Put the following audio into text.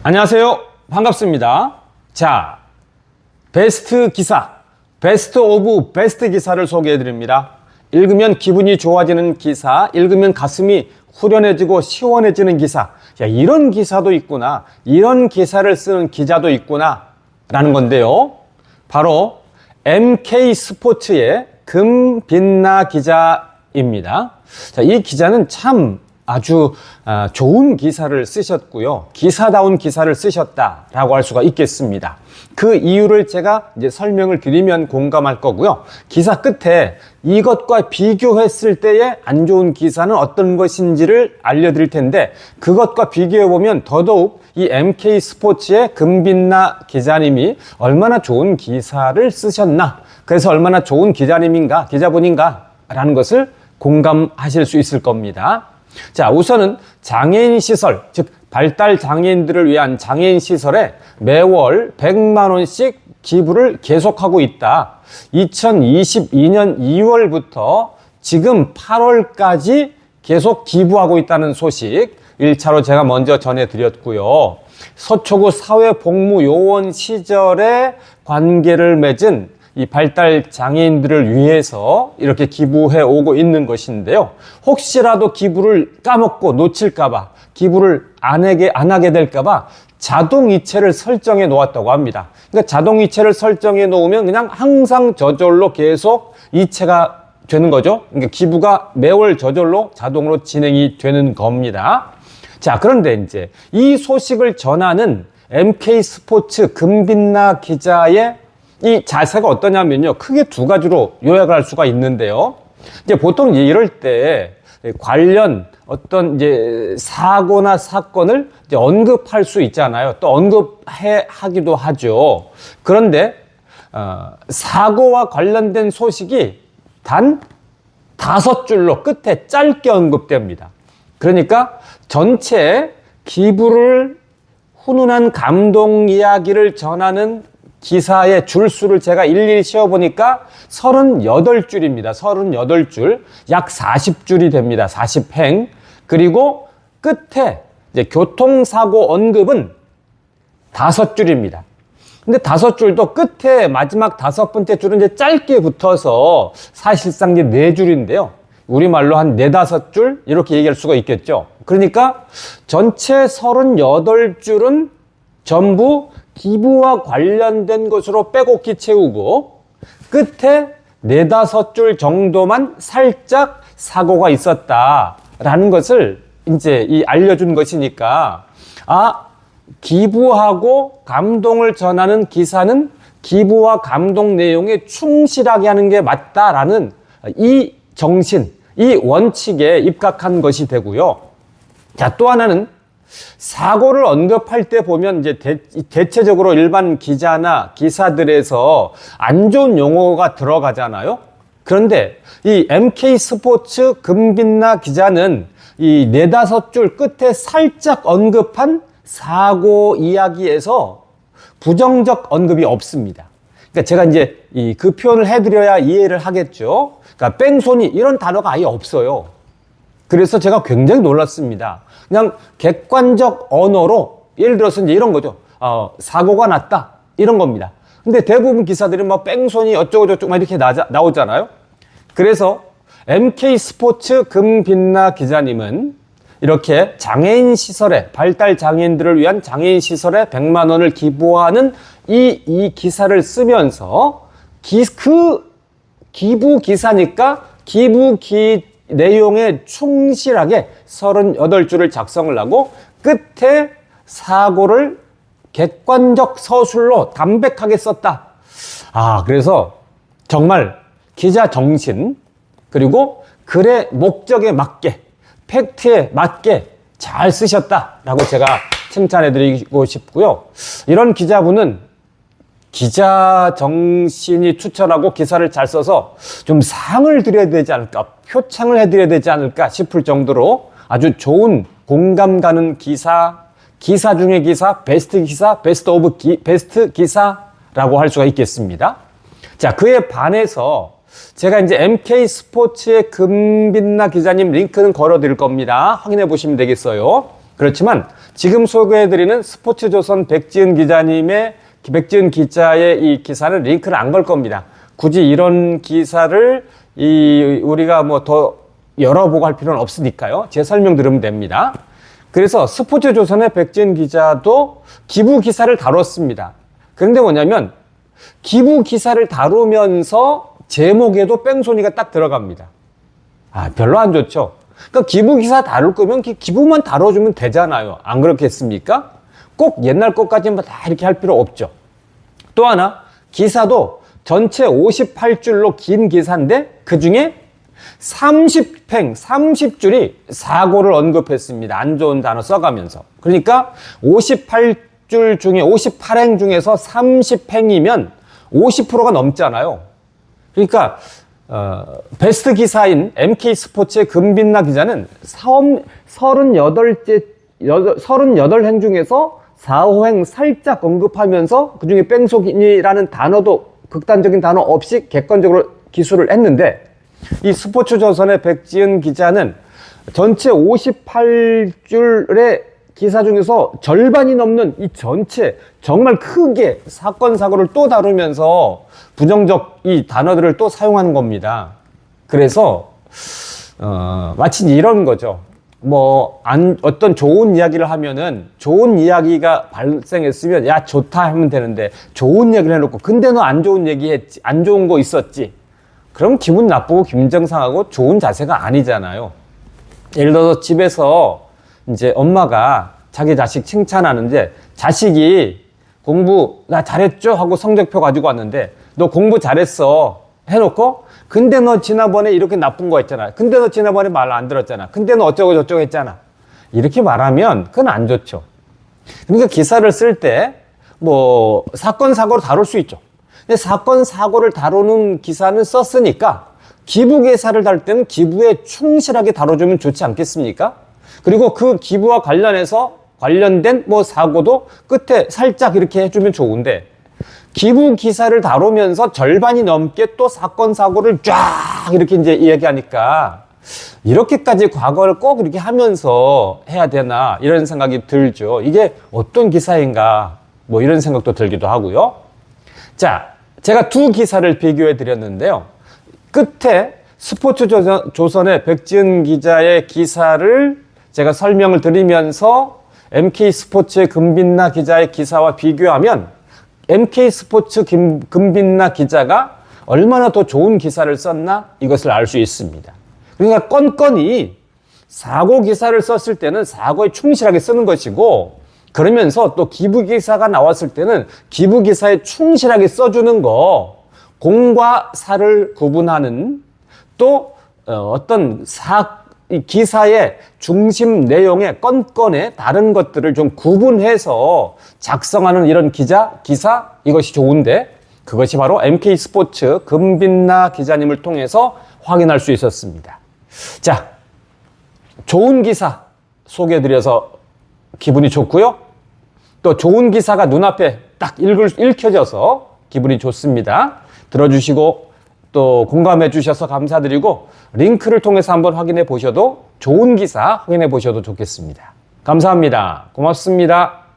안녕하세요. 반갑습니다. 자, 베스트 기사, 베스트 오브 베스트 기사를 소개해 드립니다. 읽으면 기분이 좋아지는 기사, 읽으면 가슴이 후련해지고 시원해지는 기사. 야, 이런 기사도 있구나. 이런 기사를 쓰는 기자도 있구나. 라는 건데요. 바로 MK 스포츠의 금빛나 기자입니다. 자, 이 기자는 참 아주 좋은 기사를 쓰셨고요. 기사다운 기사를 쓰셨다라고 할 수가 있겠습니다. 그 이유를 제가 이제 설명을 드리면 공감할 거고요. 기사 끝에 이것과 비교했을 때의 안 좋은 기사는 어떤 것인지를 알려드릴 텐데, 그것과 비교해보면 더더욱 이 MK 스포츠의 금빛나 기자님이 얼마나 좋은 기사를 쓰셨나, 그래서 얼마나 좋은 기자님인가, 기자분인가 라는 것을 공감하실 수 있을 겁니다. 자, 우선은 장애인 시설, 즉 발달 장애인들을 위한 장애인 시설에 매월 100만 원씩 기부를 계속하고 있다. 2022년 2월부터 지금 8월까지 계속 기부하고 있다는 소식 1차로 제가 먼저 전해드렸고요. 서초구 사회복무요원 시절에 관계를 맺은 이 발달 장애인들을 위해서 이렇게 기부해 오고 있는 것인데요. 혹시라도 기부를 까먹고 놓칠까봐, 기부를 안 하게 될까봐 자동이체를 설정해 놓았다고 합니다. 그러니까 자동이체를 설정해 놓으면 그냥 항상 저절로 계속 이체가 되는 거죠. 그러니까 기부가 매월 저절로 자동으로 진행이 되는 겁니다. 자, 그런데 이제 이 소식을 전하는 MK 스포츠 금빛나 기자의 이 자세가 어떠냐면요. 크게 두 가지로 요약을 할 수가 있는데요. 이제 보통 이럴 때 관련 어떤 이제 사고나 사건을 이제 언급할 수 있잖아요. 또 하기도 하죠. 그런데 사고와 관련된 소식이 단 5줄로 끝에 짧게 언급됩니다. 그러니까 전체 기부를 훈훈한 감동 이야기를 전하는 기사의 줄수를 제가 일일이 세어보니까 38줄입니다. 38줄. 약 40줄이 됩니다. 40행. 그리고 끝에 이제 교통사고 언급은 5줄입니다. 근데 5줄도 끝에 마지막 5번째 줄은 이제 짧게 붙어서 사실상 이제 4줄인데요. 우리말로 한 4-5줄? 이렇게 얘기할 수가 있겠죠. 그러니까 전체 38줄은 전부 기부와 관련된 것으로 빼곡히 채우고 끝에 4-5줄 정도만 살짝 사고가 있었다라는 것을 이제 알려준 것이니까, 기부하고 감동을 전하는 기사는 기부와 감동 내용에 충실하게 하는 게 맞다라는 이 정신, 이 원칙에 입각한 것이 되고요. 자, 또 하나는 사고를 언급할 때 보면 이제 대체적으로 일반 기자나 기사들에서 안 좋은 용어가 들어가잖아요. 그런데 이 MK 스포츠 금빛나 기자는 이 4-5줄 끝에 살짝 언급한 사고 이야기에서 부정적 언급이 없습니다. 그러니까 제가 이제 그 표현을 해드려야 이해를 하겠죠. 그러니까 뺑소니 이런 단어가 아예 없어요. 그래서 제가 굉장히 놀랐습니다. 그냥 객관적 언어로 예를 들어서 이제 이런 거죠. 사고가 났다. 이런 겁니다. 근데 대부분 기사들이 뭐 뺑소니 어쩌고저쩌고 막 이렇게 나오잖아요. 그래서 MK 스포츠 금빛나 기자님은 이렇게 장애인 시설에, 발달 장애인들을 위한 장애인 시설에 100만 원을 기부하는 이 기사를 쓰면서 그 기부 기사니까 내용에 충실하게 38줄을 작성을 하고 끝에 사고를 객관적 서술로 담백하게 썼다. 그래서 정말 기자 정신, 그리고 글의 목적에 맞게, 팩트에 맞게 잘 쓰셨다라고 제가 칭찬해드리고 싶고요. 이런 기자분은 기자 정신이 투철하고 기사를 잘 써서 좀 상을 드려야 되지 않을까, 표창을 해드려야 되지 않을까 싶을 정도로 아주 좋은 공감 가는 기사 중의 기사, 베스트 기사, 베스트 오브 베스트 기사라고 할 수가 있겠습니다. 자, 그에 반해서 제가 이제 MK 스포츠의 금빛나 기자님 링크는 걸어 드릴 겁니다. 확인해 보시면 되겠어요. 그렇지만 지금 소개해드리는 스포츠조선 백지은 기자의 이 기사는 링크를 안 걸 겁니다. 굳이 이런 기사를 우리가 뭐 더 열어보고 할 필요는 없으니까요. 제 설명 들으면 됩니다. 그래서 스포츠조선의 백지은 기자도 기부 기사를 다뤘습니다. 그런데 뭐냐면 기부 기사를 다루면서 제목에도 뺑소니가 딱 들어갑니다. 별로 안 좋죠. 그러니까 기부 기사 다룰 거면 기부만 다뤄주면 되잖아요. 안 그렇겠습니까? 꼭 옛날 것까지만 다 이렇게 할 필요 없죠. 또 하나, 기사도 전체 58줄로 긴 기사인데 그 중에 30줄이 사고를 언급했습니다. 안 좋은 단어 써가면서. 그러니까 58줄 중에 58행 중에서 30행이면 50%가 넘잖아요. 그러니까 베스트 기사인 MK스포츠의 금빛나 기자는 38행 중에서 4호행 살짝 언급하면서 그중에 뺑소니라는 단어도 극단적인 단어 없이 객관적으로 기술을 했는데 이 스포츠조선의 백지은 기자는 전체 58줄의 기사 중에서 절반이 넘는 이 전체 정말 크게 사건 사고를 또 다루면서 부정적 이 단어들을 또 사용하는 겁니다. 그래서 마치 이런 거죠. 어떤 좋은 이야기를 하면은 좋은 이야기가 발생했으면 야 좋다 하면 되는데 좋은 얘기를 해놓고 근데 너 안 좋은 얘기 했지, 안 좋은 거 있었지. 그럼 기분 나쁘고 김정상하고 좋은 자세가 아니잖아요. 예를 들어서 집에서 이제 엄마가 자기 자식 칭찬하는데 자식이 공부 나 잘했죠 하고 성적표 가지고 왔는데 너 공부 잘했어 해놓고 근데 너 지난번에 이렇게 나쁜 거 했잖아. 근데 너 지난번에 말 안 들었잖아. 근데 너 어쩌고 저쩌고 했잖아. 이렇게 말하면 그건 안 좋죠. 그러니까 기사를 쓸 때 사건 사고를 다룰 수 있죠. 근데 사건 사고를 다루는 기사는 썼으니까 기부 기사를 다룰 때는 기부에 충실하게 다뤄주면 좋지 않겠습니까? 그리고 그 기부와 관련된 사고도 끝에 살짝 이렇게 해주면 좋은데 기부 기사를 다루면서 절반이 넘게 또 사건 사고를 쫙 이렇게 이제 이야기하니까 이렇게까지 과거를 꼭 이렇게 하면서 해야 되나 이런 생각이 들죠. 이게 어떤 기사인가 이런 생각도 들기도 하고요. 자, 제가 두 기사를 비교해 드렸는데요. 끝에 스포츠조선의 백지은 기자의 기사를 제가 설명을 드리면서 MK스포츠의 금빛나 기자의 기사와 비교하면 MK스포츠 금빛나 기자가 얼마나 더 좋은 기사를 썼나 이것을 알 수 있습니다. 그러니까 건건이 사고 기사를 썼을 때는 사고에 충실하게 쓰는 것이고 그러면서 또 기부 기사가 나왔을 때는 기부 기사에 충실하게 써주는 거 공과 사를 구분하는 또 어떤 이 기사의 중심 내용의 건건의 다른 것들을 좀 구분해서 작성하는 이런 기사 이것이 좋은데 그것이 바로 MK스포츠 금빛나 기자님을 통해서 확인할 수 있었습니다. 자, 좋은 기사 소개해드려서 기분이 좋고요. 또 좋은 기사가 눈앞에 딱 읽혀져서 기분이 좋습니다. 들어주시고 또 공감해 주셔서 감사드리고 링크를 통해서 한번 확인해 보셔도 좋은 기사 확인해 보셔도 좋겠습니다. 감사합니다. 고맙습니다.